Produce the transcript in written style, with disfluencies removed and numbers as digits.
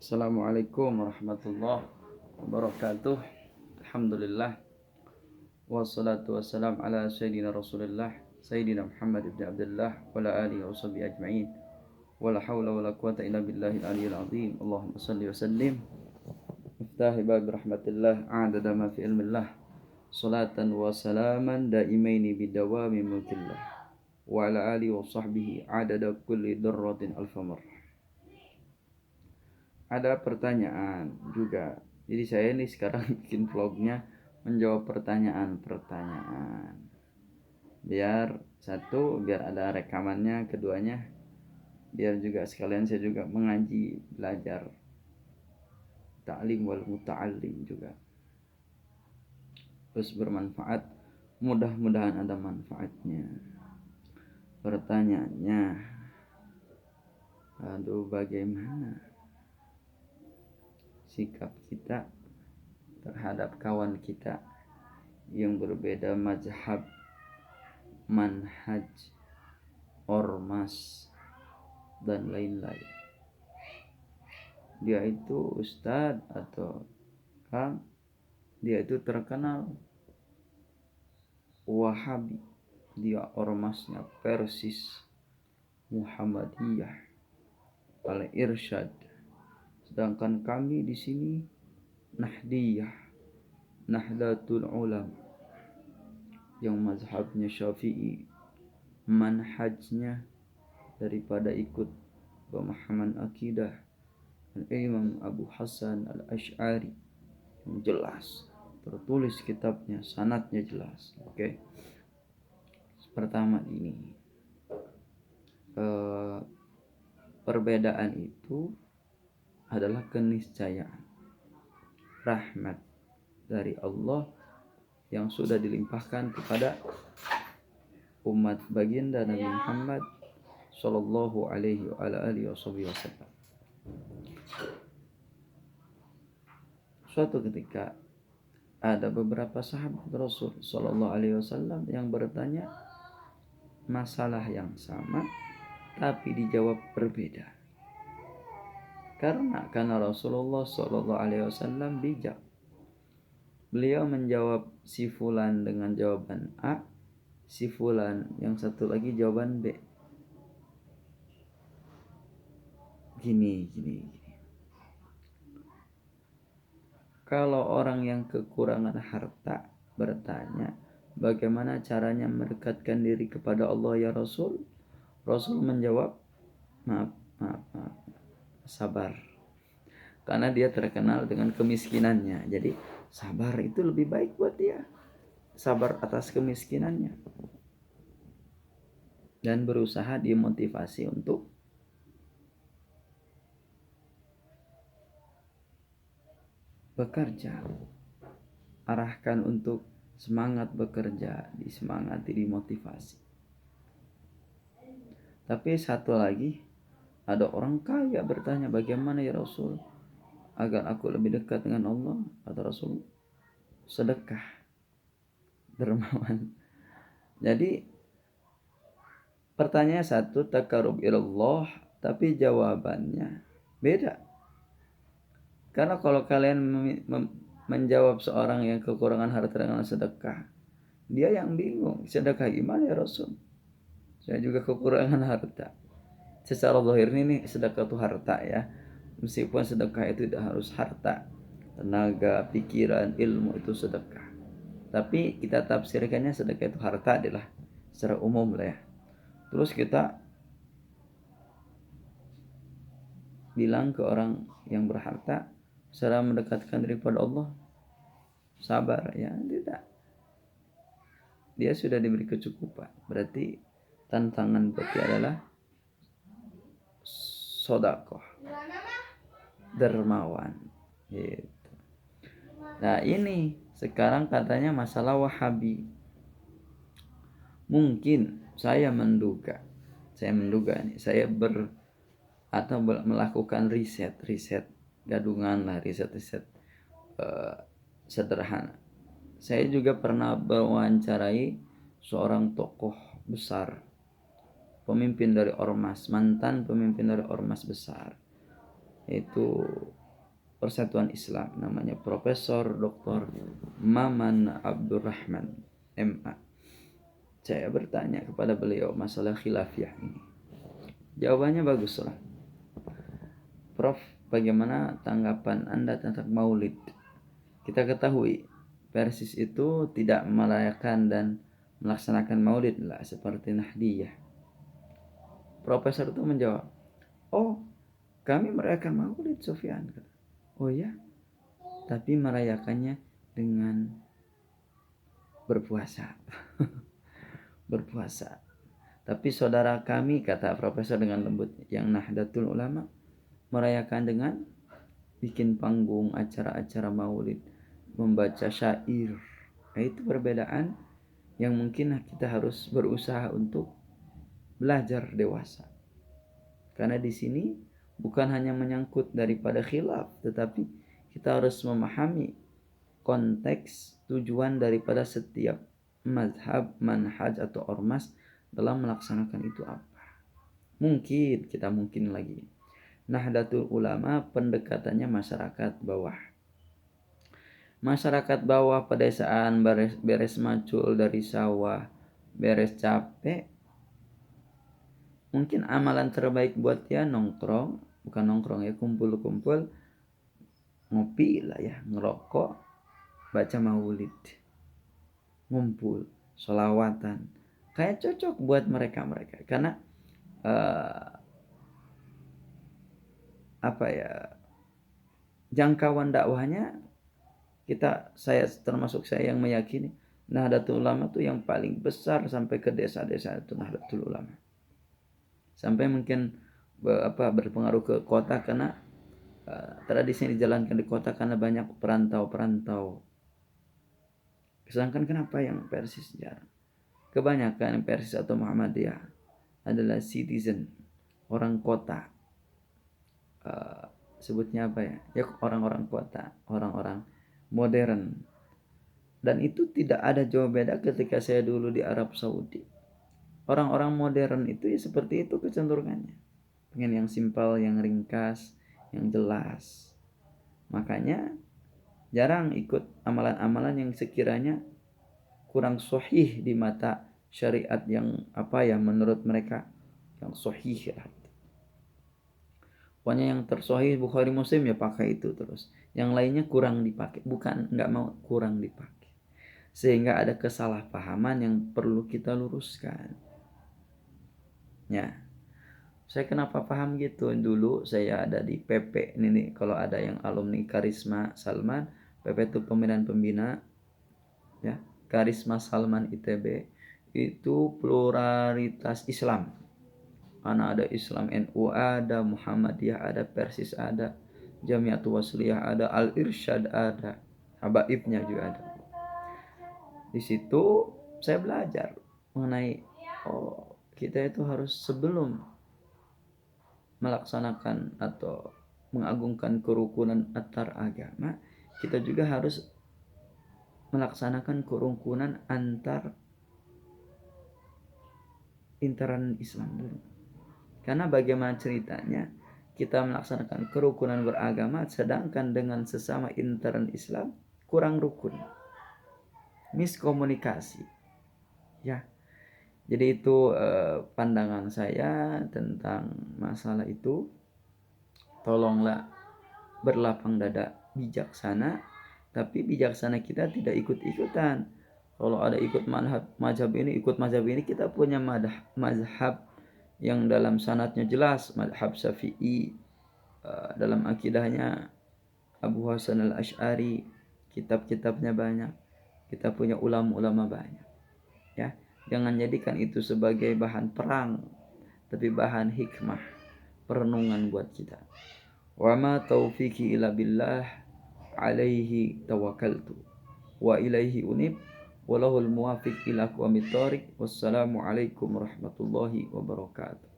Assalamualaikum warahmatullahi wabarakatuh. Alhamdulillah. Wassalatu wassalam ala sayyidina Rasulillah Sayyidina Muhammad ibn Abdullah wa ala alihi wa sahbihi ajma'in. Wa la hawla wa la quwata illa billahil aliyyil azim. Allahumma salli wa sallim miftahi bab rahmatillah a'dada ma fi ilmillah. Salatan wa salaman daimaini bidawami mulkillah. Wa ala alihi wa sahbihi a'dada kulli darratin alfamar. Ada pertanyaan juga. Jadi saya ini sekarang bikin vlognya menjawab pertanyaan-pertanyaan. Biar ada rekamannya, keduanya biar juga sekalian saya juga mengaji, belajar ta'lim wal muta'allim juga. Terus bermanfaat, mudah-mudahan ada manfaatnya. Pertanyaannya, bagaimana sikap kita terhadap kawan kita yang berbeda mazhab, manhaj, ormas, dan lain-lain. Dia itu ustadz atau kang, dia itu terkenal Wahabi, dia ormasnya Persis, Muhammadiyah, Al-Irsyad. Sedangkan kami di sini Nahdiyah, Nahdlatul Ulama, yang mazhabnya Syafi'i, manhajnya daripada ikut pemahaman akidah Imam Abu Hasan Al-Asy'ari yang jelas, tertulis kitabnya, sanadnya jelas. Oke. Pertama ini, perbedaan itu adalah keniscayaan, rahmat dari Allah yang sudah dilimpahkan kepada umat baginda Nabi Muhammad sallallahu alaihi wa alihi wasallam. Suatu ketika ada beberapa sahabat Rasul sallallahu alaihi wasallam yang bertanya masalah yang sama tapi dijawab berbeda. Karena Rasulullah sallallahu alaihi wasallam bijak. Beliau menjawab si fulan dengan jawaban A, si fulan yang satu lagi jawaban B. Gini. Kalau orang yang kekurangan harta bertanya, bagaimana caranya mendekatkan diri kepada Allah ya Rasul? Rasul menjawab, maaf, sabar. Karena dia terkenal dengan kemiskinannya. Jadi sabar itu lebih baik buat dia. Sabar atas kemiskinannya. Dan berusaha dimotivasi untuk bekerja. Arahkan untuk semangat bekerja, disemangati, dimotivasi. Tapi satu lagi, ada orang kaya bertanya, bagaimana ya Rasul agar aku lebih dekat dengan Allah? Kata Rasul, sedekah, dermawan. Jadi pertanyaannya satu, takarub ilallah, tapi jawabannya beda. Karena kalau kalian menjawab seorang yang kekurangan harta dengan sedekah, dia yang bingung, sedekah gimana ya Rasul? Saya juga kekurangan harta. Secara zahir ini sedekah itu harta ya. Meskipun sedekah itu tidak harus harta, tenaga, pikiran, ilmu itu sedekah. Tapi kita tafsirkannya sedekah itu harta adalah secara umum lah ya. Terus kita bilang ke orang yang berharta, cara mendekatkan diri pada Allah, sabar ya, tidak. Dia sudah diberi kecukupan. Berarti tantangan berarti adalah sodakoh, dermawan gitu. Nah ini sekarang katanya masalah Wahabi. Mungkin saya menduga nih, saya melakukan riset gadungan lah, riset sederhana. Saya juga pernah mewawancarai seorang tokoh besar, pemimpin dari ormas, mantan pemimpin dari ormas besar. yaitu Persatuan Islam, namanya Profesor Dr. Maman Abdurrahman MA. Saya bertanya kepada beliau masalah khilafiyah ini. Jawabannya baguslah. Prof, bagaimana tanggapan Anda tentang maulid? Kita ketahui Persis itu tidak merayakan dan melaksanakan maulid lah seperti Nahdiyah. Profesor itu menjawab, oh kami merayakan maulid Sufyan. Oh ya, tapi merayakannya dengan berpuasa. Berpuasa. Tapi saudara kami, kata profesor dengan lembut, yang Nahdlatul Ulama, merayakan dengan bikin panggung acara-acara maulid, membaca syair. Nah, itu perbedaan yang mungkin kita harus berusaha untuk belajar dewasa. Karena di sini bukan hanya menyangkut daripada khilaf, tetapi kita harus memahami konteks tujuan daripada setiap mazhab, manhaj atau ormas dalam melaksanakan itu apa. Mungkin lagi. Nahdlatul Ulama pendekatannya masyarakat bawah. Masyarakat bawah pedesaan beres macul dari sawah, beres capek. Mungkin amalan terbaik buat dia nongkrong, bukan nongkrong ya, kumpul-kumpul, ngopi lah ya, ngerokok, baca maulid, ngumpul, sholawatan. Kayak cocok buat mereka karena jangkauan dakwahnya termasuk saya yang meyakini Nahdlatul Ulama itu yang paling besar sampai ke desa-desa itu Nahdlatul Ulama. Sampai mungkin berpengaruh ke kota karena tradisi yang dijalankan di kota karena banyak perantau-perantau. Sedangkan kenapa yang Persis jarang? Kebanyakan yang Persis atau Muhammadiyah adalah citizen, orang kota. Sebutnya apa ya? Ya orang-orang kota, orang-orang modern. Dan itu tidak ada jauh beda ketika saya dulu di Arab Saudi. Orang-orang modern itu ya seperti itu kecenderungannya. Pengen yang simpel, yang ringkas, yang jelas. Makanya jarang ikut amalan-amalan yang sekiranya kurang sahih di mata syariat yang menurut mereka yang sahih lah. Pokoknya yang tersahih Bukhari Muslim ya pakai itu terus. Yang lainnya kurang dipakai, bukan nggak mau, kurang dipakai. Sehingga ada kesalahpahaman yang perlu kita luruskan. Ya. Saya kenapa paham gitu? Dulu saya ada di PP ini nih, kalau ada yang alumni Karisma Salman, PP itu pembinaan pembina ya. Karisma Salman ITB itu pluralitas Islam. Karena ada Islam NU ada, Muhammadiyah ada, Persis ada, Jamiatul Wasliyah ada, Al-Irsyad ada, Habaibnya juga ada. Di situ saya belajar mengenai kita itu harus sebelum melaksanakan atau mengagungkan kerukunan antar agama, kita juga harus melaksanakan kerukunan antar intern Islam dulu. Karena bagaimana ceritanya kita melaksanakan kerukunan beragama sedangkan dengan sesama intern Islam kurang rukun, miskomunikasi ya. Jadi itu pandangan saya tentang masalah itu. Tolonglah berlapang dada bijaksana, tapi bijaksana kita tidak ikut-ikutan. Kalau ada ikut mazhab ini, kita punya mazhab yang dalam sanadnya jelas, mazhab Syafi'i, dalam akidahnya Abu Hasan al-Asy'ari, kitab-kitabnya banyak, kita punya ulama-ulama banyak ya. Jangan jadikan itu sebagai bahan perang, tapi bahan hikmah, perenungan buat kita. Wa ma taufiqi illa billah, alaihi tawakkaltu wa ilaihi unib, walahul muwafiq ila aqwamit thoriq. Wassalamu alaikum warahmatullahi wabarakatuh.